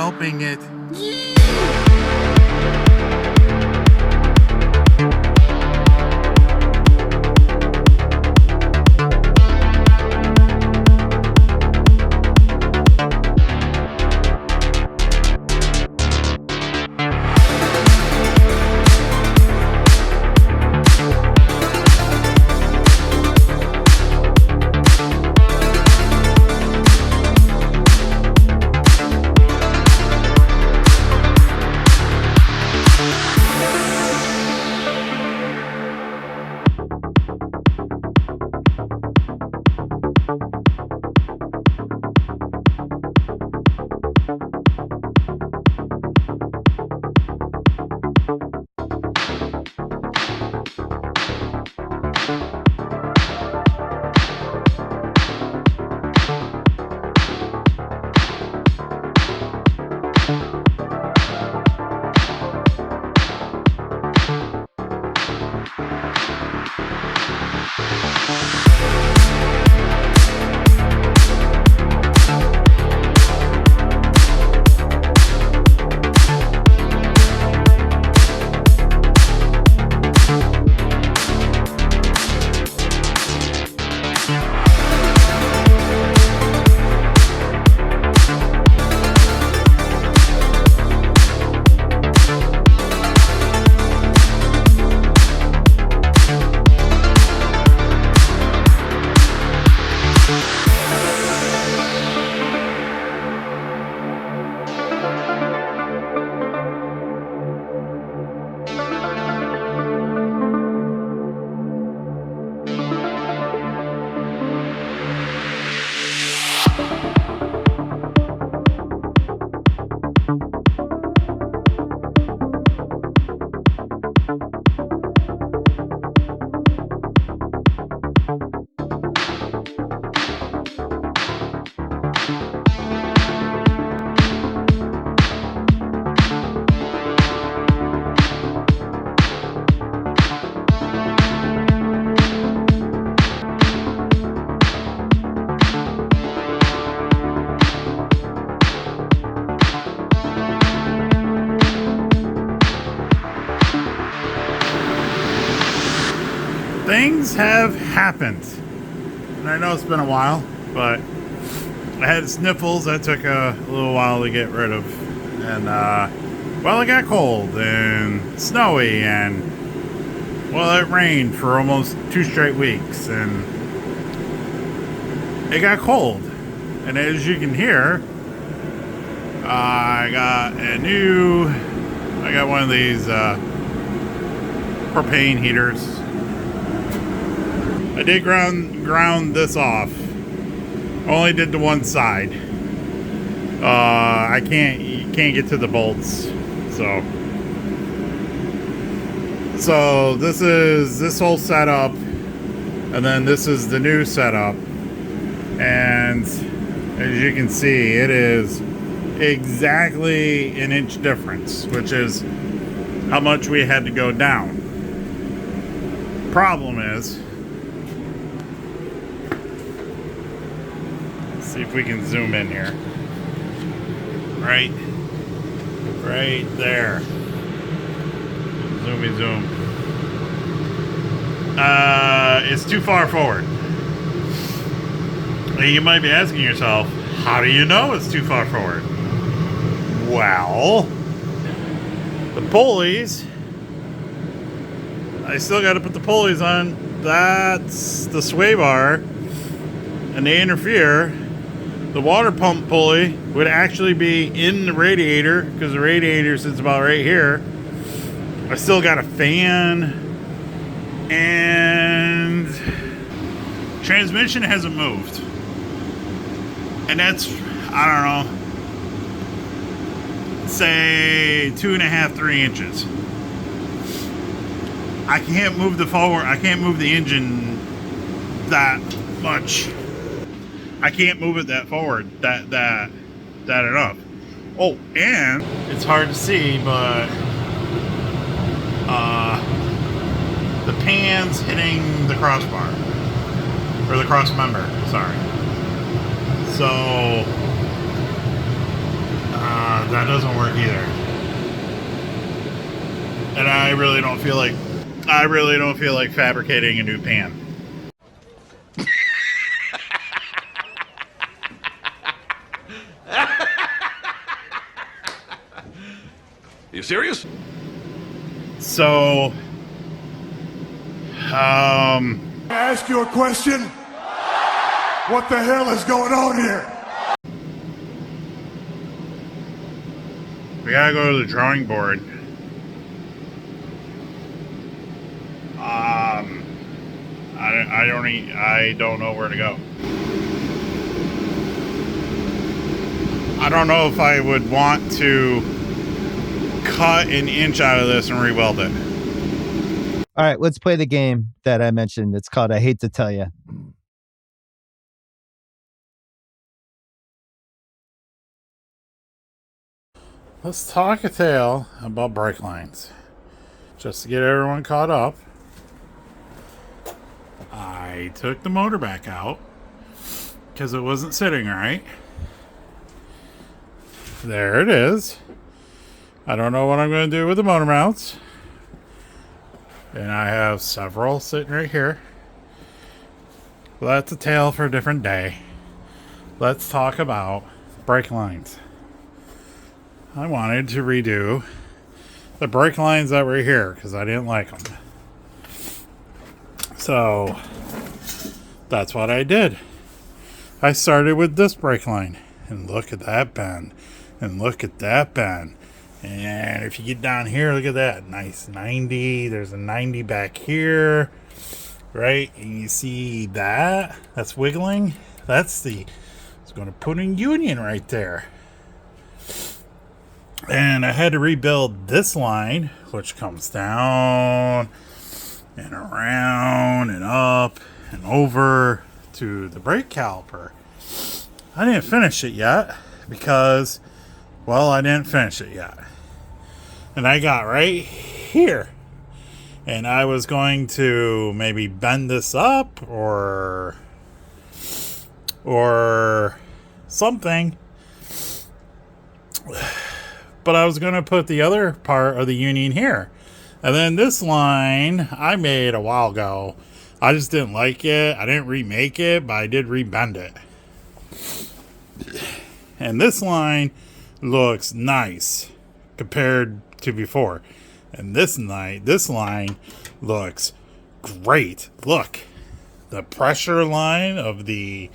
helping it. Things have happened. And I know it's been a while, but I had sniffles that took a little while to get rid of. And, well, it got cold and snowy and, well, it rained for almost 2 straight weeks. And it got cold. And as you can hear, I got one of these propane heaters. I did ground this off. Only did the one side. You can't get to the bolts. So this is this whole setup, and then this is the new setup. And as you can see, it is exactly an inch difference, which is how much we had to go down. Problem is, see if we can zoom in here. Right there. Zoomy zoom. It's too far forward. And you might be asking yourself, how do you know it's too far forward? Well, the pulleys, I still got to put the pulleys on. That's the sway bar, and they interfere. The water pump pulley would actually be in the radiator, because the radiator sits about right here. I still got a fan, and transmission hasn't moved. And that's, I don't know, say 2.5, 3 inches. I can't move the forward, I can't move the engine that much. I can't move it that forward, that enough. Oh, and it's hard to see, but the pan's hitting the crossbar, or the cross member, sorry. So that doesn't work either. And I really don't feel like fabricating a new pan. You serious? So, Can I ask you a question? What the hell is going on here? we gotta go to the drawing board. I don't know where to go. I don't know if I would want to cut an inch out of this and re-weld it. All right, let's play the game that I mentioned. It's called I Hate to Tell You. Let's talk a tale about brake lines. Just to get everyone caught up, I took the motor back out because it wasn't sitting right. There it is. I don't know what I'm going to do with the motor mounts. And I have several sitting right here. Well, that's a tale for a different day. Let's talk about brake lines. I wanted to redo the brake lines that were here because I didn't like them. So that's what I did. I started with this brake line, and look at that bend, and look at that bend. And if you get down here, look at that nice 90. There's a 90 back here, right? And you see that? That's wiggling. It's going to put in union right there. And I had to rebuild this line, which comes down and around and up and over to the brake caliper. I didn't finish it yet because, well, I didn't finish it yet. And I got right here. And I was going to maybe bend this up or something. But I was going to put the other part of the union here. And then this line I made a while ago. I just didn't like it. I didn't remake it, but I did rebend it. And this line looks nice compared to before. And this line looks great. Look, the pressure line of the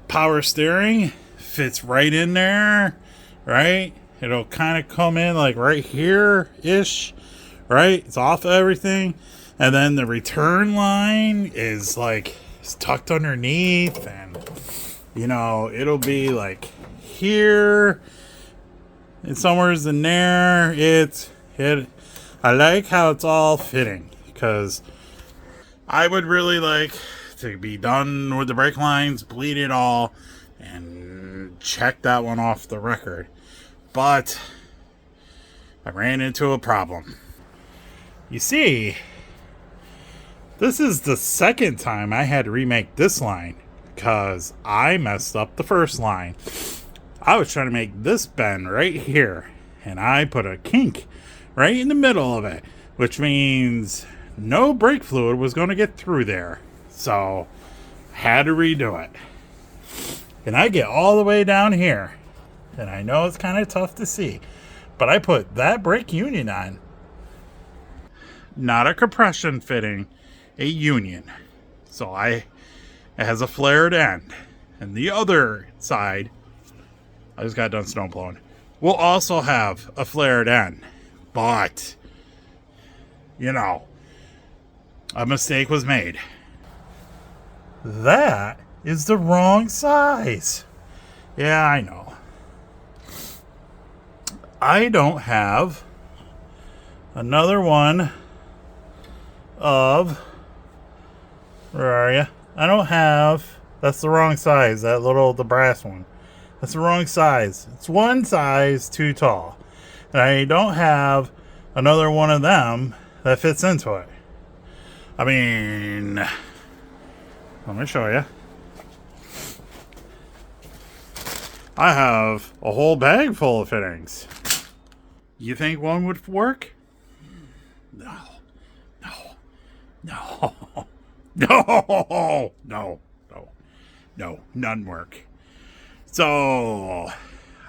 power steering fits right in there, right? It'll kind of come in like right here-ish, right? It's off of everything. And then the return line is like it's tucked underneath, and you know, it'll be like here and somewhere's in there. I like how it's all fitting because I would really like to be done with the brake lines, bleed it all, and check that one off the record. But I ran into a problem. You see, this is the second time I had to remake this line because I messed up the first line. I was trying to make this bend right here, and I put a kink right in the middle of it, which means no brake fluid was going to get through there. So I had to redo it. And I get all the way down here. And I know it's kind of tough to see, but I put that brake union on. Not a compression fitting, a union. So it has a flared end. And the other side, I just got done snow blowing, will also have a flared end. But, you know, a mistake was made. That is the wrong size. Yeah, I know. I don't have another one of, where are you? I don't have, that's the wrong size, the brass one. That's the wrong size. It's one size too tall. And I don't have another one of them that fits into it. I mean, let me show you. I have a whole bag full of fittings. You think one would work? No. No. No. No. No. None work. So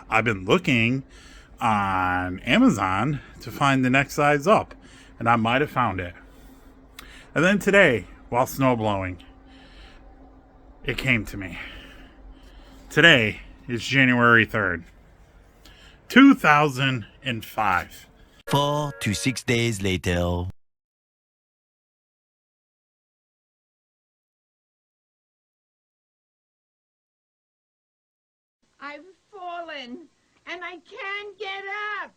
I've been looking on Amazon to find the next size up, and I might have found it. And then today, while snow blowing, it came to me. Today is January 3rd, 2005. 4 to 6 days later. I've fallen and I can't get up.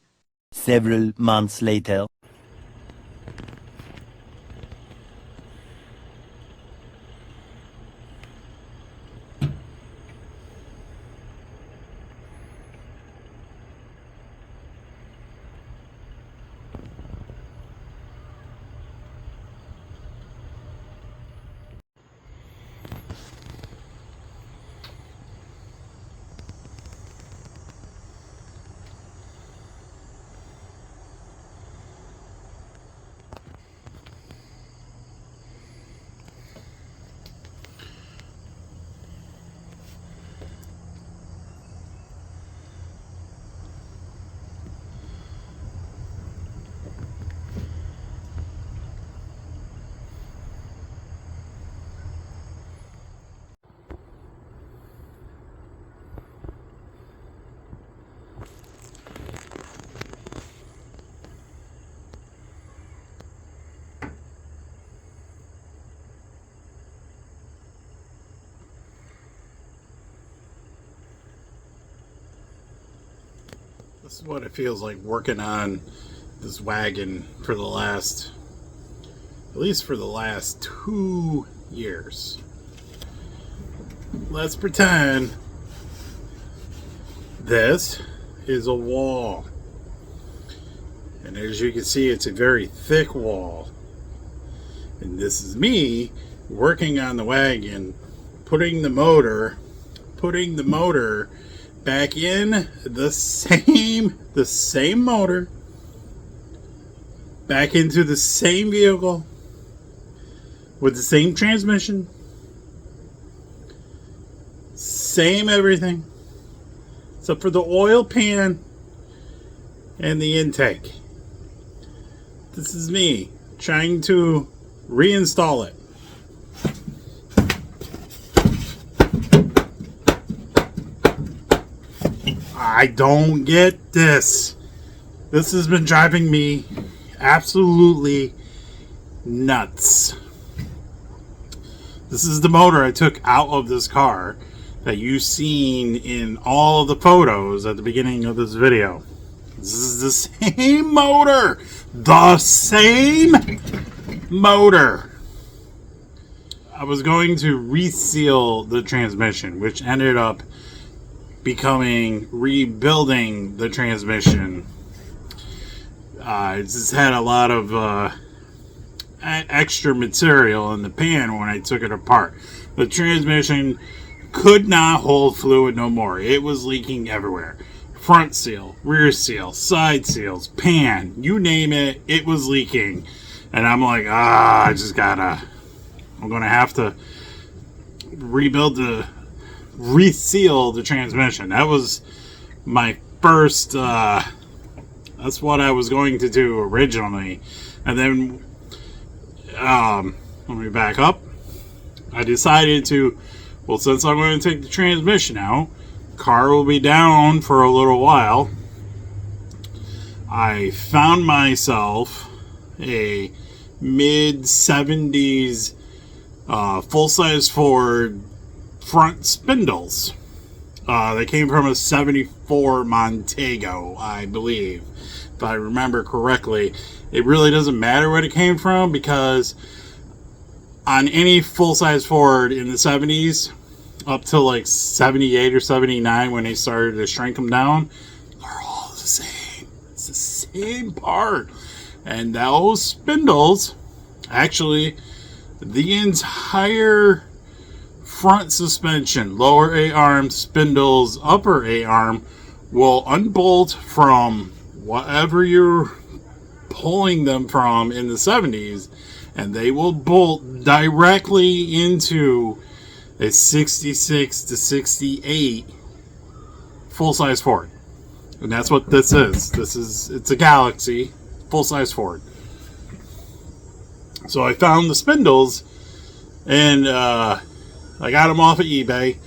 Several months later. This is what it feels like working on this wagon for the last, at least for the last 2 years. Let's pretend this is a wall. And as you can see, it's a very thick wall. And this is me working on the wagon, putting the motor back in the same motor back into the same vehicle with the same transmission, same everything except for the oil pan and the intake. This is me trying to reinstall it. I don't get this. This has been driving me absolutely nuts. This is the motor I took out of this car that you've seen in all of the photos at the beginning of this video. This is the same motor. The same motor. I was going to reseal the transmission, which ended up becoming rebuilding the transmission. It just had a lot of extra material in the pan when I took it apart. The transmission could not hold fluid no more. It was leaking everywhere. Front seal, rear seal, side seals, pan, you name it, it was leaking. And I'm like, I'm gonna have to reseal the transmission. That was my first, that's what I was going to do originally. And then, let me back up. I decided to, well, since I'm going to take the transmission out, car will be down for a little while. I found myself a mid-70s full-size Ford front spindles. They came from a 74 Montego, I believe, if I remember correctly. It really doesn't matter what it came from, because on any full-size Ford in the 70s, up to like 78 or 79 when they started to shrink them down, are all the same. It's the same part. And those spindles, actually, the entire front suspension, lower A-arm, spindles, upper A-arm, will unbolt from whatever you're pulling them from in the 70s, and they will bolt directly into a 66 to 68 full-size Ford. And that's what this is. It's a Galaxy full-size Ford. So I found the spindles, and I got them off of eBay,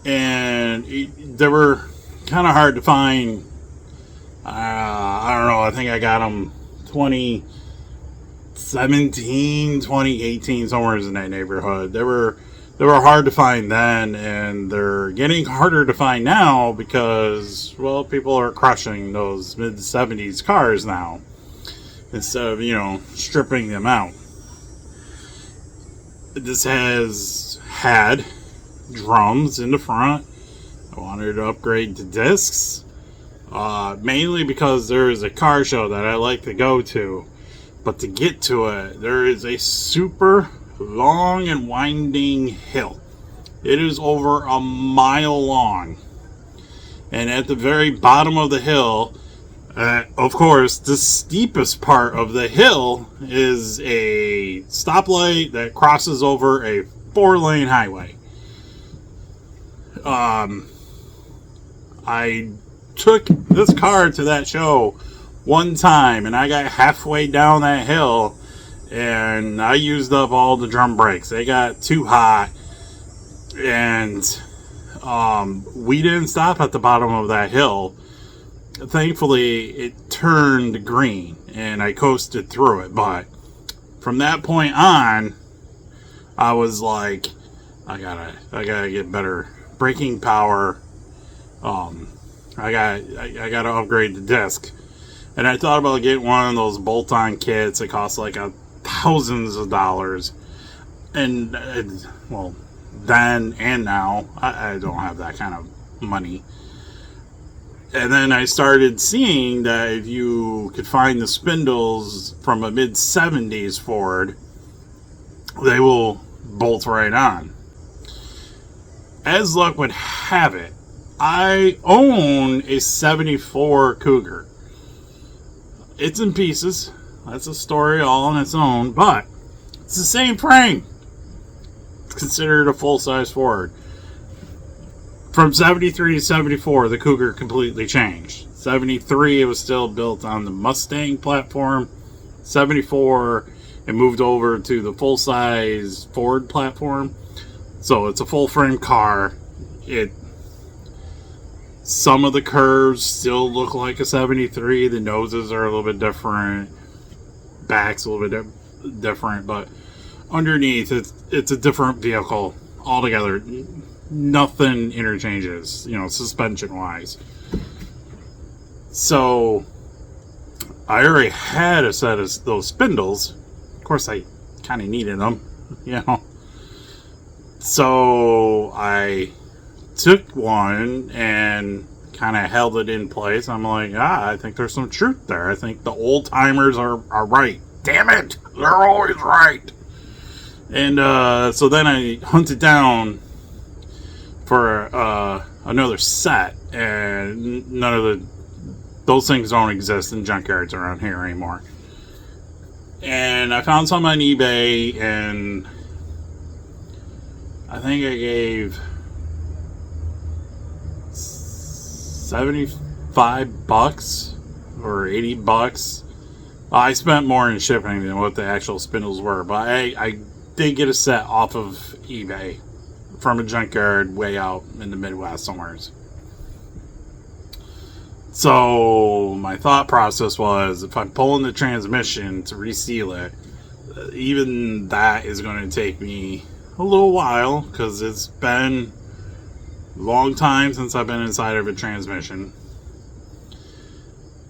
and they were kind of hard to find. I don't know, I think I got them 2017, 2018, somewhere in that neighborhood. They were hard to find then, and they're getting harder to find now because, well, people are crushing those mid-70s cars now instead of, stripping them out. This has had drums in the front. I wanted to upgrade to discs, mainly because there is a car show that I like to go to, but to get to it, there is a super long and winding hill. It is over a mile long, and at the very bottom of the hill, of course, the steepest part of the hill is a stoplight that crosses over a 4-lane highway. I took this car to that show one time, and I got halfway down that hill, and I used up all the drum brakes. They got too hot, and we didn't stop at the bottom of that hill. Thankfully, it turned green, and I coasted through it. But from that point on, I was like, I gotta get better braking power. I gotta upgrade the disc, and I thought about getting one of those bolt-on kits. It costs like thousands of dollars, and well, then and now I don't have that kind of money. And then I started seeing that if you could find the spindles from a mid-70s Ford, they will bolt right on. As luck would have it, I own a 74 Cougar. It's in pieces. That's a story all on its own, but it's the same frame. It's considered a full-size Ford. From 73 to 74, the Cougar completely changed. 73, it was still built on the Mustang platform. 74, it moved over to the full-size Ford platform. So it's a full-frame car. Some of the curves still look like a 73. The noses are a little bit different. Back's a little bit different. But underneath, it's a different vehicle altogether. Nothing interchanges, suspension-wise. So, I already had a set of those spindles. Of course, I kind of needed them, So, I took one and kind of held it in place. I'm like, I think there's some truth there. I think the old-timers are right. Damn it! They're always right! And so then I hunted down for another set, and none of those things don't exist in junkyards around here anymore. And I found some on eBay, and I think I gave $75 or $80. I spent more in shipping than what the actual spindles were, but I did get a set off of eBay from a junkyard way out in the Midwest somewhere. So my thought process was, if I'm pulling the transmission to reseal it, even that is going to take me a little while, because it's been a long time since I've been inside of a transmission.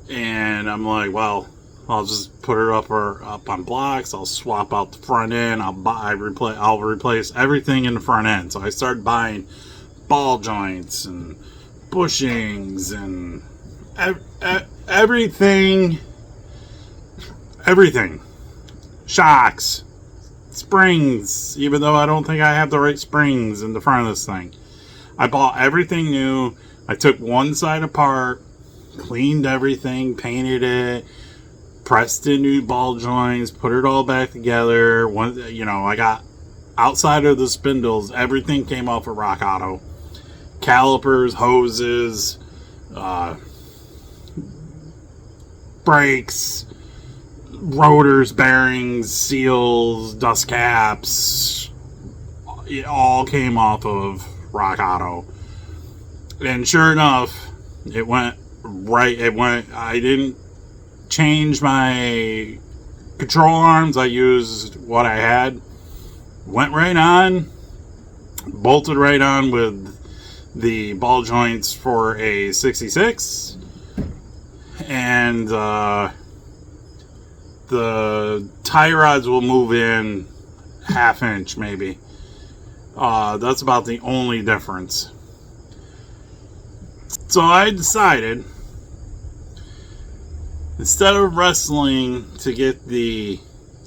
And I'm like, well, I'll just put it up on blocks. I'll swap out the front end. I'll replace everything in the front end. So I started buying ball joints and bushings and everything, shocks, springs, even though I don't think I have the right springs in the front of this thing. I bought everything new. I took one side apart, cleaned everything, painted it, pressed in new ball joints, put it all back together. I got outside of the spindles, everything came off of Rock Auto. Calipers, hoses, brakes, rotors, bearings, seals, dust caps. It all came off of Rock Auto. And sure enough, it went right. I didn't change my control arms. I used what I had. Went right on. Bolted right on with the ball joints for a 66. And the tie rods will move in ½ inch maybe. That's about the only difference. So I decided, instead of wrestling to get the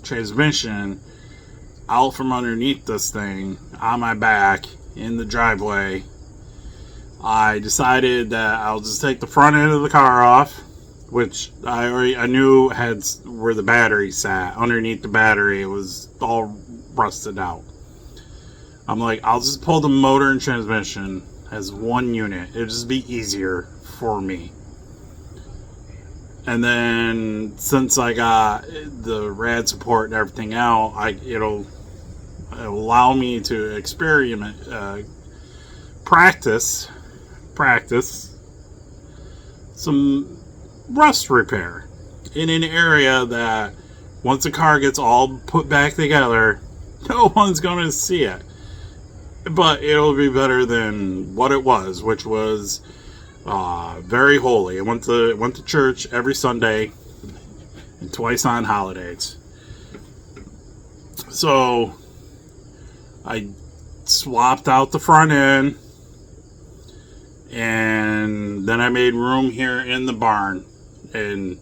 transmission out from underneath this thing on my back in the driveway, I decided that I'll just take the front end of the car off, which I knew had where the battery sat. Underneath the battery, it was all rusted out. I'm like, I'll just pull the motor and transmission as one unit. It'll just be easier for me. And then since I got the rad support and everything out, it'll allow me to experiment, practice some rust repair in an area that once the car gets all put back together, no one's going to see it. But it'll be better than what it was, which was very holy. I went to church every Sunday and twice on holidays. So I swapped out the front end, and then I made room here in the barn. And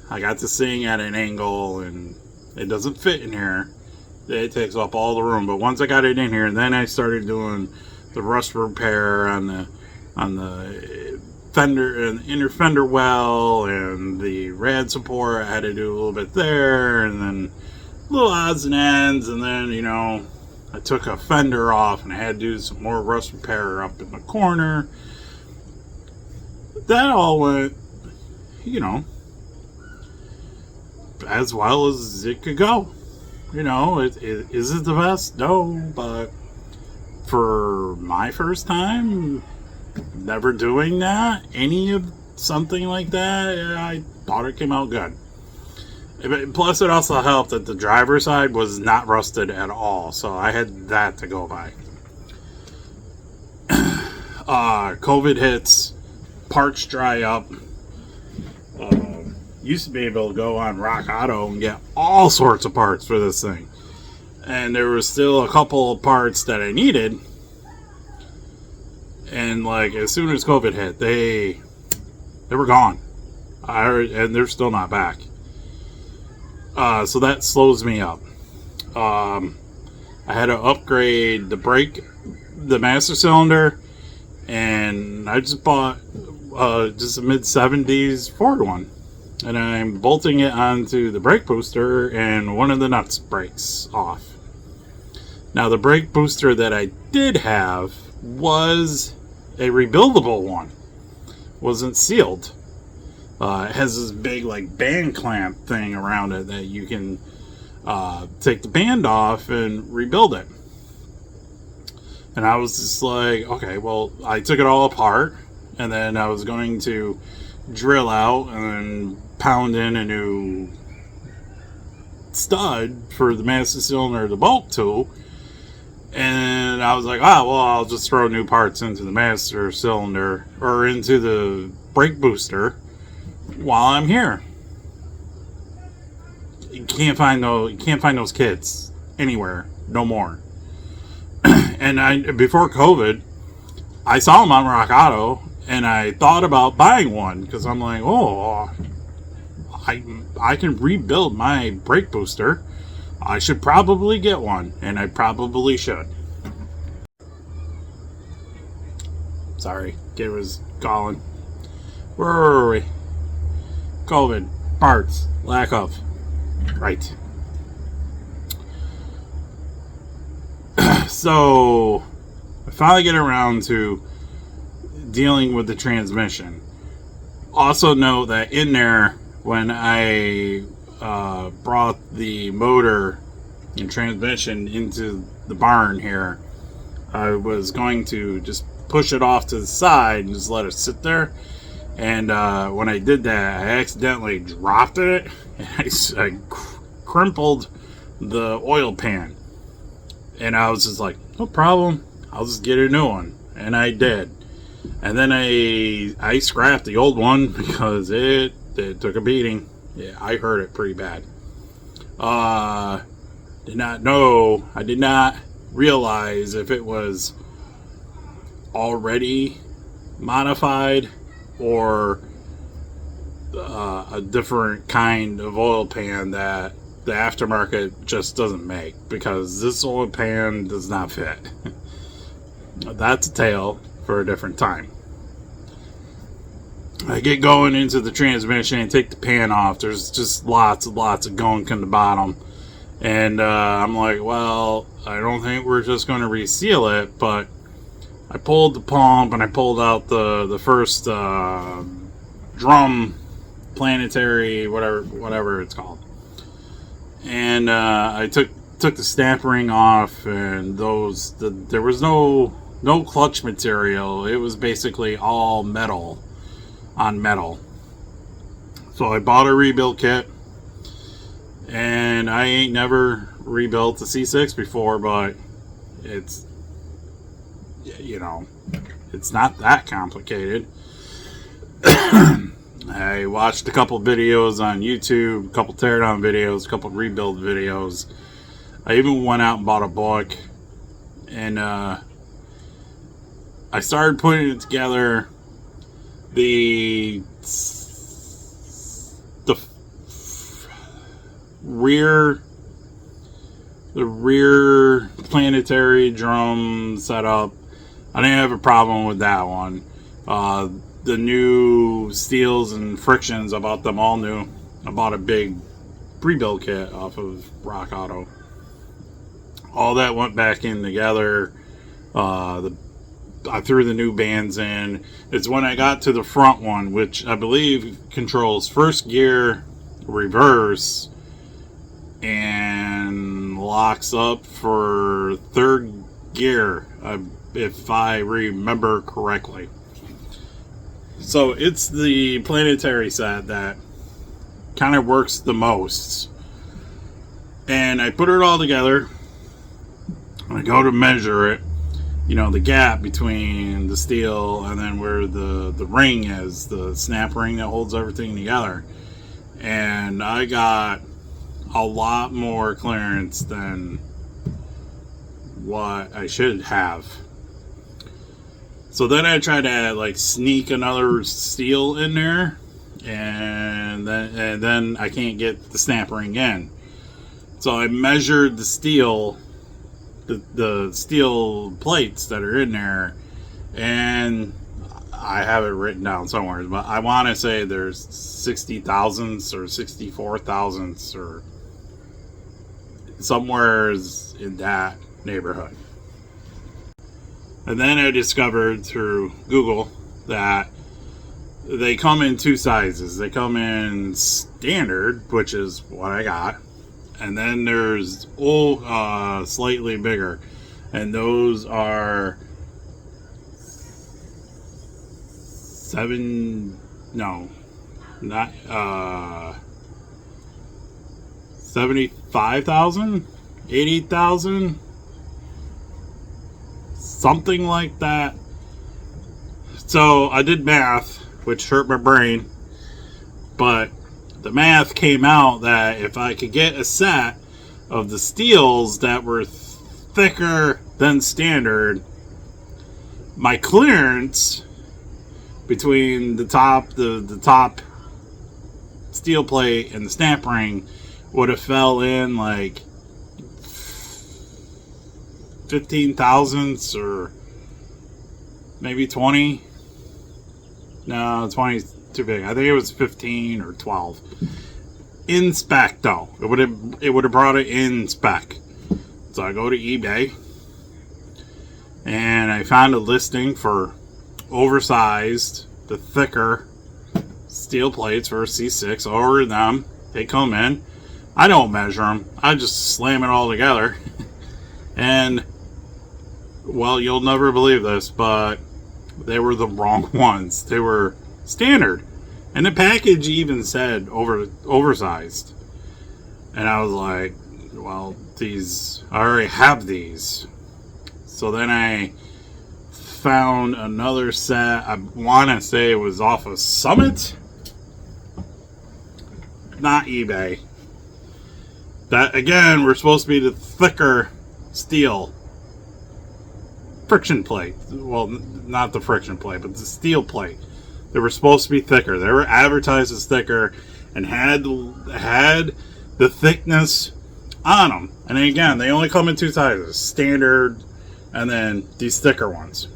I got this thing at an angle, and it doesn't fit in here. It takes up all the room. But once I got it in here, then I started doing the rust repair on the fender and inner fender well, and the rad support. I had to do a little bit there, and then little odds and ends. And then I took a fender off, and I had to do some more rust repair up in the corner. That all went, as well as it could go. Is it the best? No, but for my first time, never doing something like that, I thought it came out good. Plus, it also helped that the driver's side was not rusted at all, so I had that to go by. COVID hits, parts dry up. Used to be able to go on Rock Auto and get all sorts of parts for this thing, and there was still a couple of parts that I needed. And as soon as COVID hit, they were gone, and they're still not back. So that slows me up. I had to upgrade the master cylinder, and I just bought just a mid-70s Ford one. And I'm bolting it onto the brake booster, and one of the nuts breaks off. Now, the brake booster that I did have was a rebuildable one. Wasn't sealed. It has this big band clamp thing around it that you can take the band off and rebuild it. And I was just like, okay, well, I took it all apart, and then I was going to drill out and pound in a new stud for the master cylinder, the bulk tool. And I was like, I'll just throw new parts into the master cylinder or into the brake booster while I'm here. You can't find those kits anywhere no more. And before COVID, I saw them on Rock Auto, and I thought about buying one because I'm like, I can rebuild my brake booster. I should probably get one, and I probably should. Sorry, kid was calling. Where were we? COVID, parts, lack of. Right. So, I finally get around to dealing with the transmission. Also know that in there, when I brought the motor and transmission into the barn here, I was going to just push it off to the side and just let it sit there. And when I did that, I accidentally dropped it, and I crumpled the oil pan. And I was just like, no problem, I'll just get a new one. And I did. And then I scrapped the old one because it took a beating. Yeah, I heard it pretty bad. I did not realize if it was already modified or a different kind of oil pan that the aftermarket just doesn't make, because this oil pan does not fit. That's a tale for a different time. I get going into the transmission and take the pan off. There's just lots of gunk in the bottom. And I'm like, well, I don't think we're just going to reseal it. But I pulled the pump and I pulled out the first drum, planetary, whatever it's called. And I took the snap ring off, and there was no clutch material. It was basically all metal on metal. So I bought a rebuild kit, and I ain't never rebuilt a C6 before, but it's, you know, it's not that complicated. I watched a couple videos on YouTube, a couple teardown videos, a couple rebuild videos. I even went out and bought a book, and I started putting it together. The rear planetary drum setup, I didn't have a problem with that one. The new steels and frictions, I bought them all new. I bought a big rebuild kit off of Rock Auto. All that went back in together. I threw the new bands in. It's when I got to the front one, which I believe controls first gear, reverse, and locks up for third gear, if I remember correctly. So it's the planetary set that kind of works the most. And I put it all together. I go to measure it. You know, the gap between the steel and then where the ring is, the snap ring that holds everything together. And I got a lot more clearance than what I should have. So then I tried to like sneak another steel in there, and then I can't get the snap ring in. So I measured the steel, the steel plates that are in there, and I have it written down somewhere, but I want to say there's 60 thousandths or 64 thousandths or somewhere in that neighborhood. And then I discovered through Google that they come in two sizes. They come in standard, which is what I got, and then there's slightly bigger, and those are 75,000, 80,000, something like that. So I did math, which hurt my brain, but the math came out that if I could get a set of the steels that were thicker than standard, my clearance between the top steel plate and the stamp ring would have fell in like 15 thousandths or maybe 20. No, 20 is too big. I think it was 15 or 12. In spec though. It would have brought it in spec. So I go to eBay and I found a listing for oversized, the thicker steel plates for a C6. I ordered them. They come in. I don't measure them. I just slam it all together. And, well, you'll never believe this, but they were the wrong ones. They were standard. And the package even said oversized. And I was like, well, I already have these. So then I found another set. I want to say it was off of Summit. Not eBay. That, again, were supposed to be the thicker steel friction plate. Well, not the friction plate, but the steel plate. They were supposed to be thicker. They were advertised as thicker and had the thickness on them. And again, they only come in two sizes, standard and then these thicker ones.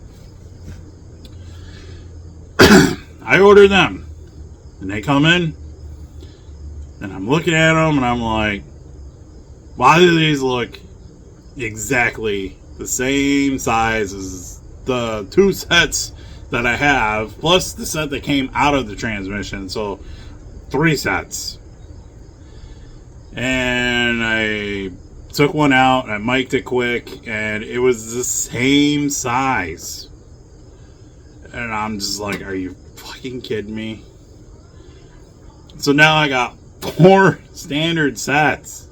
I ordered them and they come in and I'm looking at them and I'm like, why do these look exactly the same size as the two sets that I have, plus the set that came out of the transmission? So 3 sets. And I took one out, I mic'd it quick, and it was the same size. And I'm just like, are you fucking kidding me? So now I got 4 standard sets.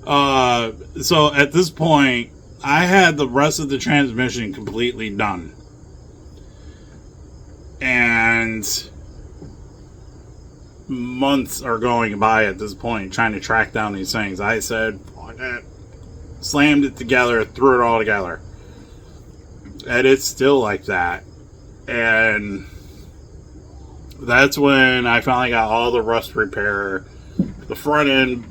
So at this point, I had the rest of the transmission completely done. And months are going by at this point trying to track down these things. I said, fuck it. Slammed it together, threw it all together. And it's still like that. And that's when I finally got all the rust repair. The front end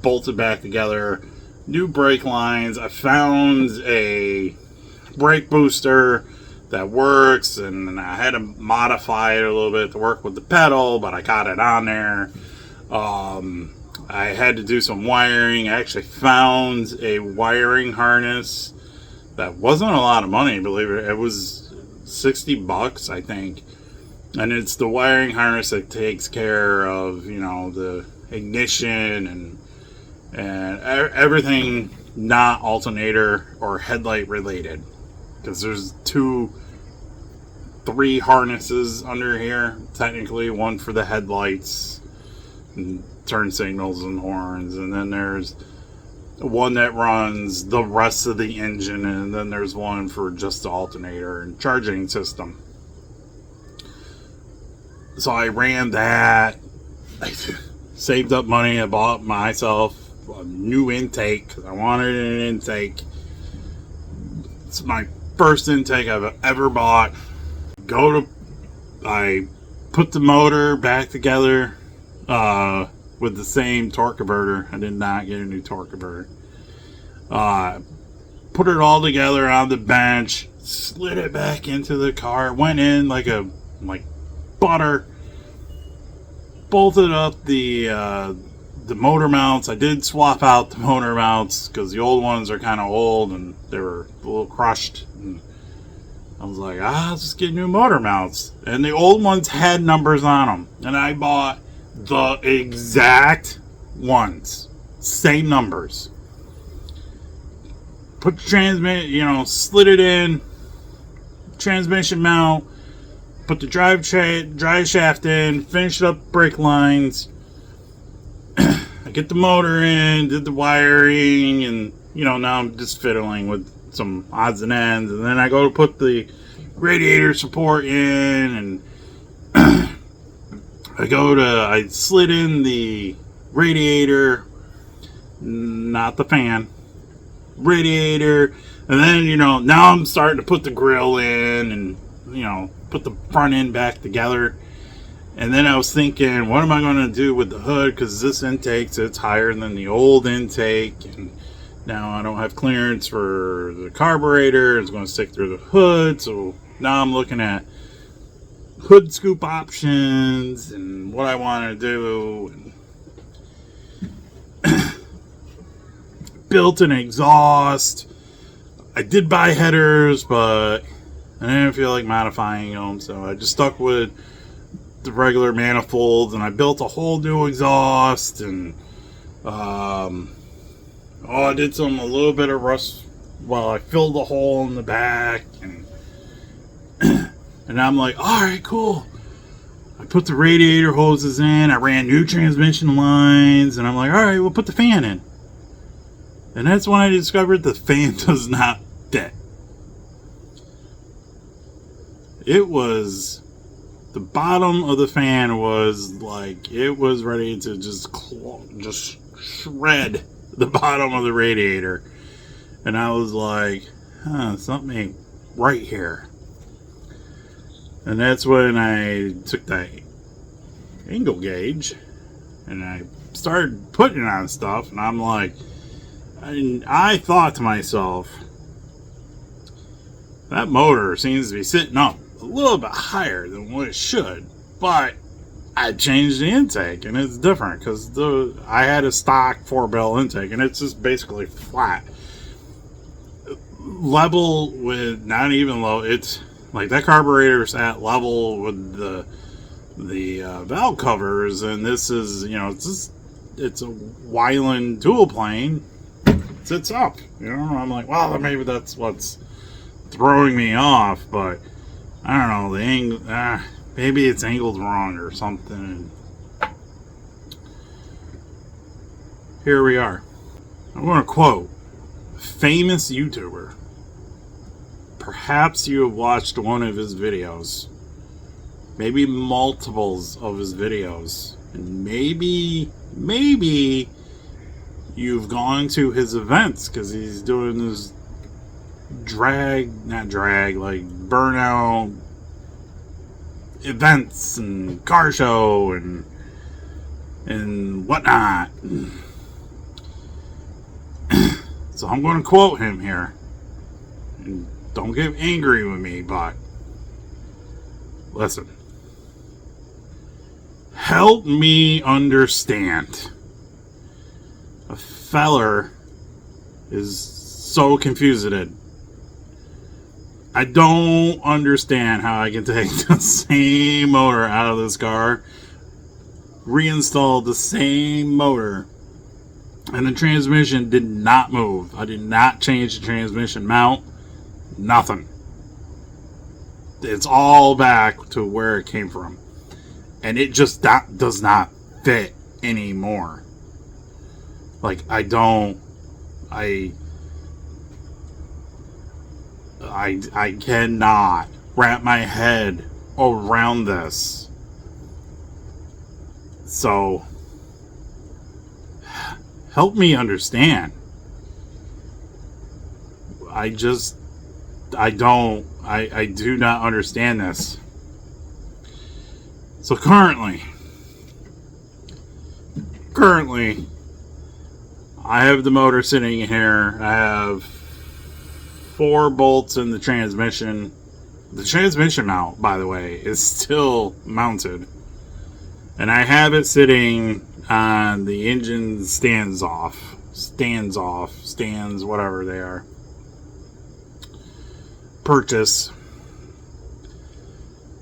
bolted back together. New brake lines. I found a brake booster that works, and I had to modify it a little bit to work with the pedal, but I got it on there. I had to do some wiring. I actually found a wiring harness that wasn't a lot of money, believe it. It was $60, I think. And it's the wiring harness that takes care of, you know, the ignition and everything not alternator or headlight related. Because there's 3 harnesses under here, technically. One for the headlights and turn signals and horns, and then there's one that runs the rest of the engine, and then there's one for just the alternator and charging system. So I ran that. I saved up money. I bought myself a new intake because I wanted an intake. It's my first intake I've ever bought. I put the motor back together with the same torque converter. I did not get a new torque converter. Put it all together on the bench, slid it back into the car, went in like butter, bolted up the motor mounts. I did swap out the motor mounts because the old ones are kind of old and they were a little crushed. And I was like, I'll just get new motor mounts. And the old ones had numbers on them. And I bought the exact ones. Same numbers. Put the transmission, slid it in. Transmission mount. Put the drive shaft in. Finished up brake lines. I get the motor in. Did the wiring. And, now I'm just fiddling with some odds and ends, and then I go to put the radiator support in, and I slid in the radiator, not the fan, radiator, and then now I'm starting to put the grill in and put the front end back together, And then I was thinking, what am I going to do with the hood? Because this intake, it's higher than the old intake. And now I don't have clearance for the carburetor. It's going to stick through the hood. So now I'm looking at hood scoop options and what I want to do. And built an exhaust. I did buy headers, but I didn't feel like modifying them. So I just stuck with the regular manifolds, and I built a whole new exhaust. And I did a little bit of rust. Well, I filled a hole in the back, and and I'm like, all right, cool. I put the radiator hoses in. I ran new transmission lines, and I'm like, all right, we'll put the fan in. And that's when I discovered the fan does not fit. It was, the bottom of the fan was like, it was ready to just shred the bottom of the radiator. And I was like, something ain't right here. And that's when I took that angle gauge and I started putting it on stuff. And I'm like, I thought to myself, that motor seems to be sitting up a little bit higher than what it should. But I changed the intake and it's different because I had a stock 4-barrel intake and it's just basically flat. Level with, not even low, it's like that carburetor's at level with the valve covers, and this is, it's a Wyland dual plane. It sits up, I'm like, well, maybe that's what's throwing me off, but I don't know, the angle, maybe it's angled wrong or something. Here we are. I'm going to quote a famous YouTuber. Perhaps you have watched one of his videos, maybe multiples of his videos, and maybe you've gone to his events because he's doing this like burnout events and car show and whatnot. So I'm going to quote him here. And don't get angry with me, but listen. Help me understand. A feller is so confused. I don't understand how I can take the same motor out of this car, reinstall the same motor, and the transmission did not move. I did not change the transmission mount. Nothing. It's all back to where it came from. And it just does not fit anymore. Like, I cannot wrap my head around this. So, help me understand. I do not understand this. So currently, I have the motor sitting here. I have 4 bolts in the transmission. The transmission mount, by the way, is still mounted. And I have it sitting on the engine stands, whatever they are. Purchase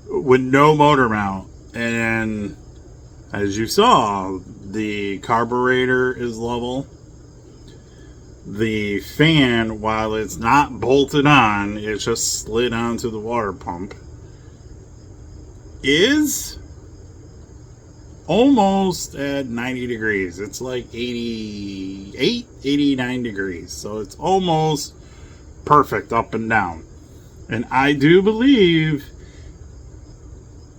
with no motor mount, and as you saw, the carburetor is level. The fan, while it's not bolted on, it's just slid onto the water pump, is almost at 90 degrees. It's like 88, 89 degrees, so it's almost perfect up and down. And I do believe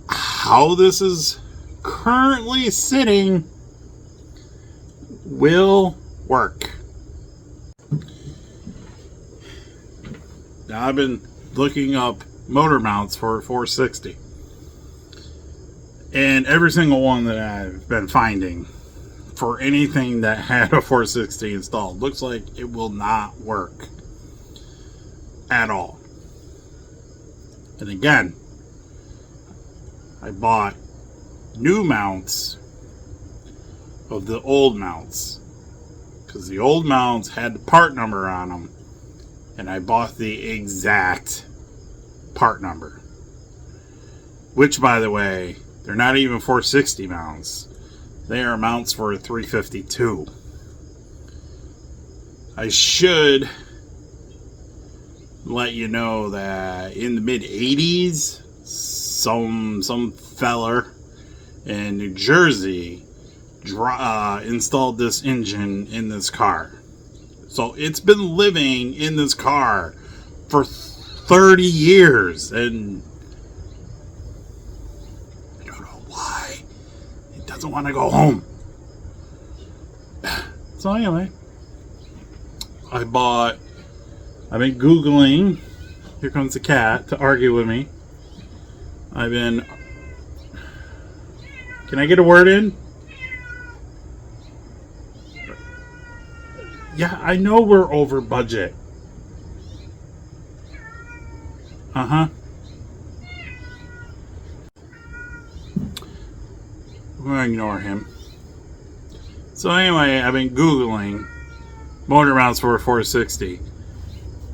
how this is currently sitting will work. Now, I've been looking up motor mounts for 460. And every single one that I've been finding for anything that had a 460 installed looks like it will not work at all. And again, I bought new mounts of the old mounts because the old mounts had the part number on them, and I bought the exact part number, which, by the way, they're not even 460 mounts. They are mounts for a 352. I should let you know that in the mid 80s, some feller in New Jersey installed this engine in this car. So it's been living in this car for 30 years, and I don't know why it doesn't want to go home. So anyway, I've been Googling, here comes the cat to argue with me. Can I get a word in? Yeah, I know we're over budget. Uh-huh. I'm going to ignore him. So anyway, I've been Googling motor mounts for a 460,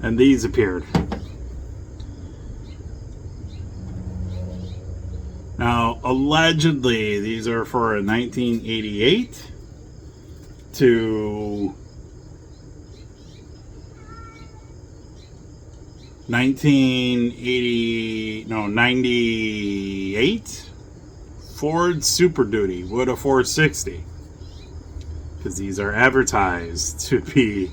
and these appeared. Now, allegedly, these are for a 1988 to 98 Ford Super Duty with a 460, because these are advertised to be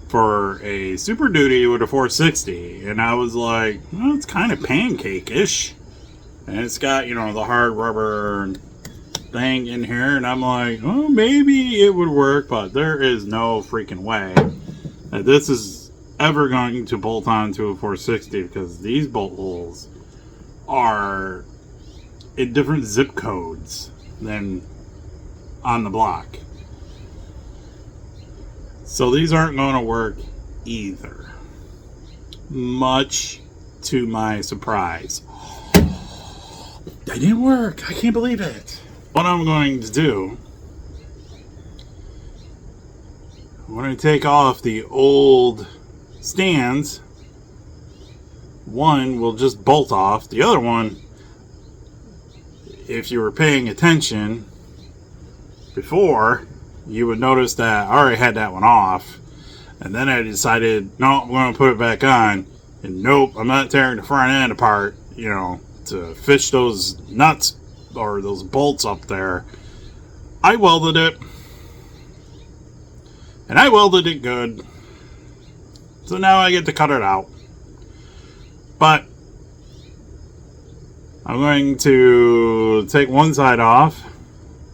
for a Super Duty with a 460, and I was like, well, it's kind of pancake-ish, and it's got, the hard rubber thing in here, and I'm like, oh, maybe it would work, but there is no freaking way that this is ever going to bolt onto a 460, because these bolt holes are in different zip codes than on the block. So these aren't going to work either, much to my surprise. They didn't work. I can't believe it. What I'm going to do, I'm going to take off the old stands. One will just bolt off. The other one, if you were paying attention before, you would notice that I already had that one off, and then I decided, no, I'm going to put it back on, and nope, I'm not tearing the front end apart, to fish those nuts or those bolts up there. I welded it, and I welded it good. So now I get to cut it out. But I'm going to take one side off.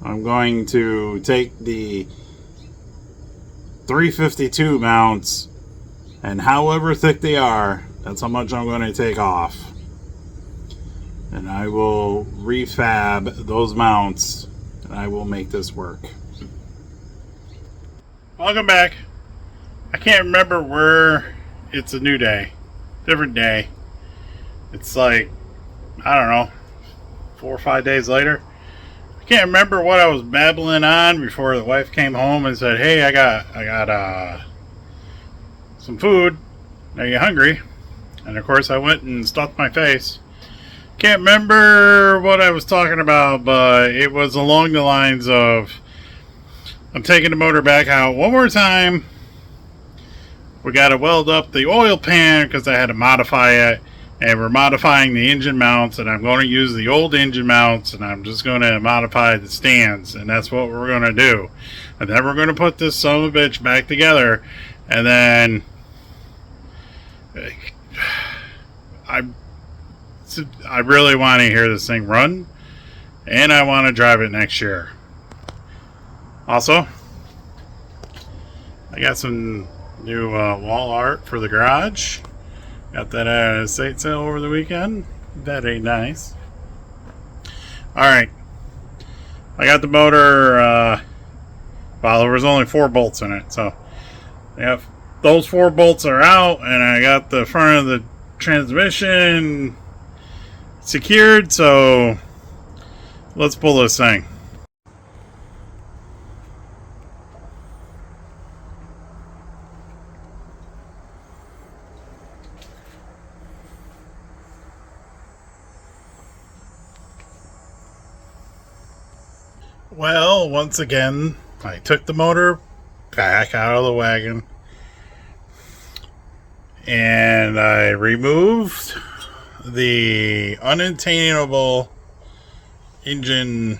I'm going to take the 352 mounts, and however thick they are, that's how much I'm going to take off. And I will refab those mounts, and I will make this work. Welcome back. I can't remember where it's a new day. Different day. It's like, I don't know, 4 or 5 days later. I can't remember what I was babbling on before the wife came home and said, hey, I got some food. Are you hungry? And of course I went and stuffed my face. Can't remember what I was talking about, but it was along the lines of, I'm taking the motor back out one more time. We got to weld up the oil pan because I had to modify it, and we're modifying the engine mounts, and I'm going to use the old engine mounts, and I'm just going to modify the stands, and that's what we're going to do. And then we're going to put this son of a bitch back together, and then I really want to hear this thing run, and I want to drive it next year. Also, I got some new wall art for the garage. Got that at a estate sale over the weekend. That ain't nice. Alright. I got the motor, well, there was only 4 bolts in it, so those 4 bolts are out, and I got the front of the transmission secured, so let's pull this thing. Well, once again, I took the motor back out of the wagon and I removed the unattainable engine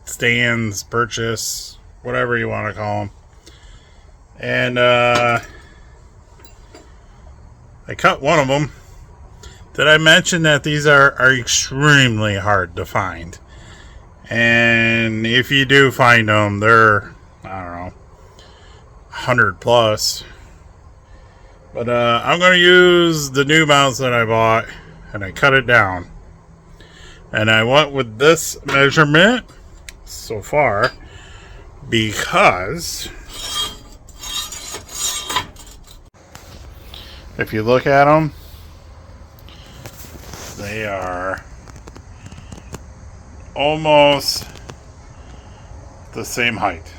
stands, purchase, whatever you want to call them. And I cut one of them. Did I mention that these are extremely hard to find? And if you do find them, they're, I don't know, 100 plus. But I'm going to use the new mounts that I bought, and I cut it down. And I went with this measurement so far because if you look at them, they are almost the same height.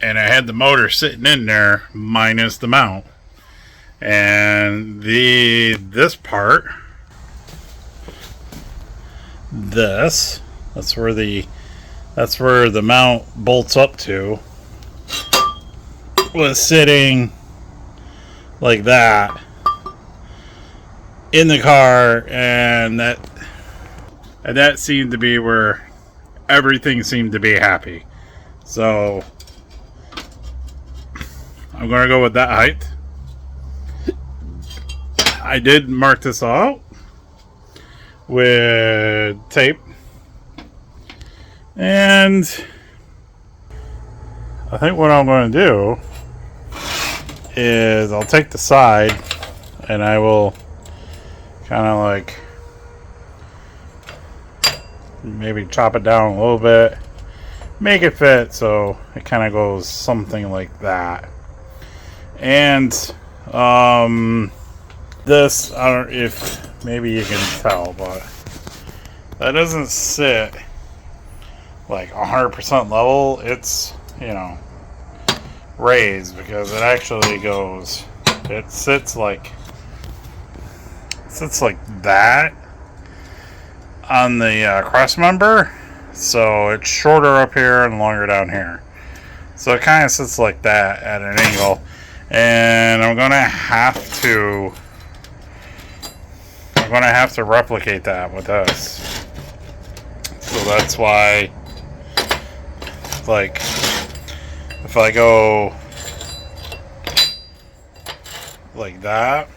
And I had the motor sitting in there minus the mount. And this part, that's where the mount bolts up to, was sitting like that in the car, and that seemed to be where everything seemed to be happy. So I'm going to go with that height. I did mark this out with tape. And I think what I'm going to do is I'll take the side and I will kind of like maybe chop it down a little bit, make it fit so it kind of goes something like that. And this, I don't know if maybe you can tell, but that doesn't sit like 100% level. It's, you know, raised because it actually goes, it sits like that on the cross member, so it's shorter up here and longer down here, so it kind of sits like that at an angle. And I'm gonna have to replicate that with this, so that's why, like, if I go like that,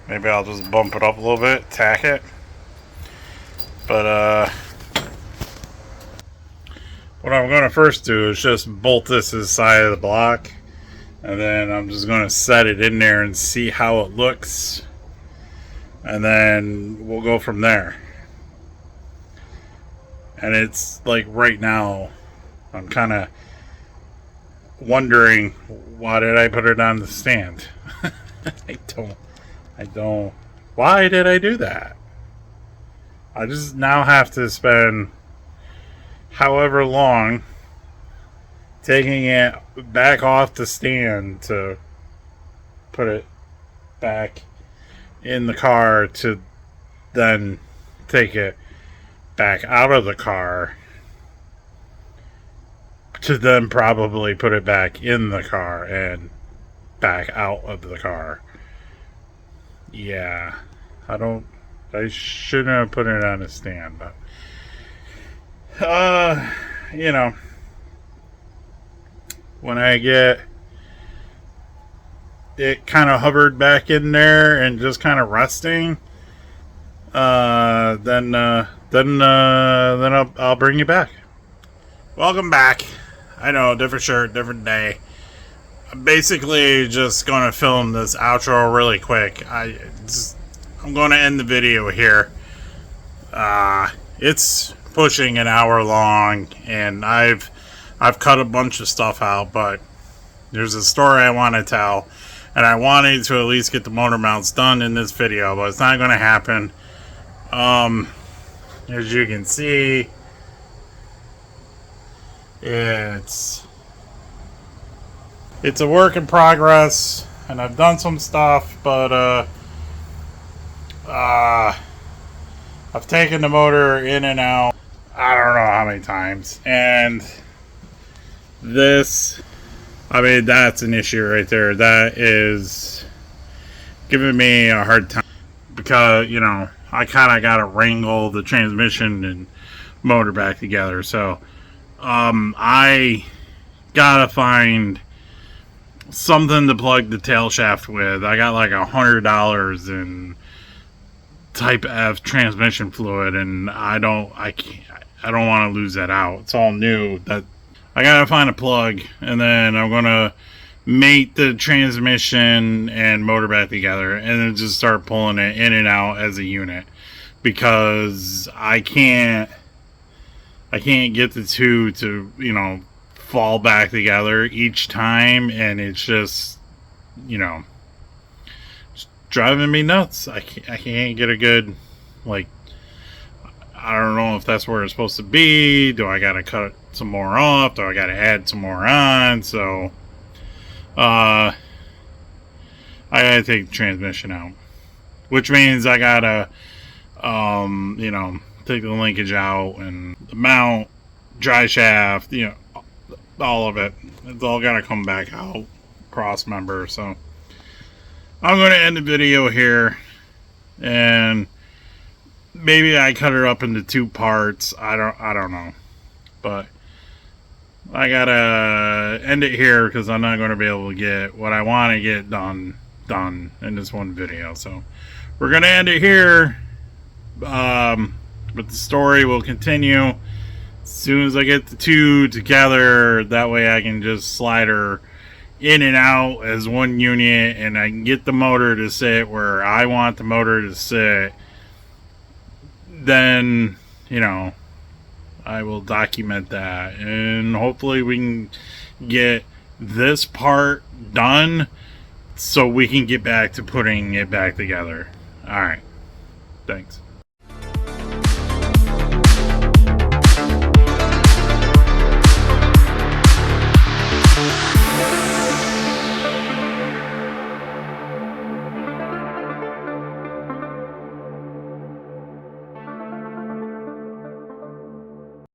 maybe I'll just bump it up a little bit, tack it. But what I'm going to first do is just bolt this to the side of the block, and then I'm just going to set it in there and see how it looks, and then we'll go from there. And it's like right now I'm kind of wondering, why did I put it on the stand? I don't why did I do that? I just now have to spend however long taking it back off the stand to put it back in the car, to then take it back out of the car, to then probably put it back in the car and back out of the car. Yeah, I shouldn't have put it on a stand, but you know, when I get it kind of hovered back in there and just kind of resting, then I'll bring you back. Welcome back. I know, different shirt, different day. I'm basically just going to film this outro really quick. I'm going to end the video here. It's pushing an hour long, and I've cut a bunch of stuff out, but there's a story I want to tell, and I wanted to at least get the motor mounts done in this video, but it's not going to happen. As you can see, it's a work in progress, and I've done some stuff, but I've taken the motor in and out I don't know how many times, and this, I mean, that's an issue right there. That is giving me a hard time because, you know, I kind of got to wrangle the transmission and motor back together. So I gotta find something to plug the tail shaft with. I got like $100 in Type F transmission fluid, and I don't want to lose that out. It's all new. That I gotta find a plug, and then I'm gonna mate the transmission and motor back together, and then just start pulling it in and out as a unit, because I can't get the two to, you know, fall back together each time, and it's just, you know, driving me nuts. I can't get a good, like, I don't know if that's where it's supposed to be. Do I gotta cut some more off? Do I gotta add some more on? So I gotta take the transmission out, which means I gotta you know, take the linkage out and the mount, dry shaft, you know, all of it. It's all gotta come back out, cross member. So I'm going to end the video here, and maybe I cut her up into 2 parts. I don't know, but I gotta end it here because I'm not going to be able to get what I want to get done in this one video. So we're going to end it here, but the story will continue as soon as I get the 2 together. That way I can just slide her in and out as one unit, and I can get the motor to sit where I want the motor to sit. Then, you know, I will document that, and hopefully we can get this part done so we can get back to putting it back together. Alright, thanks.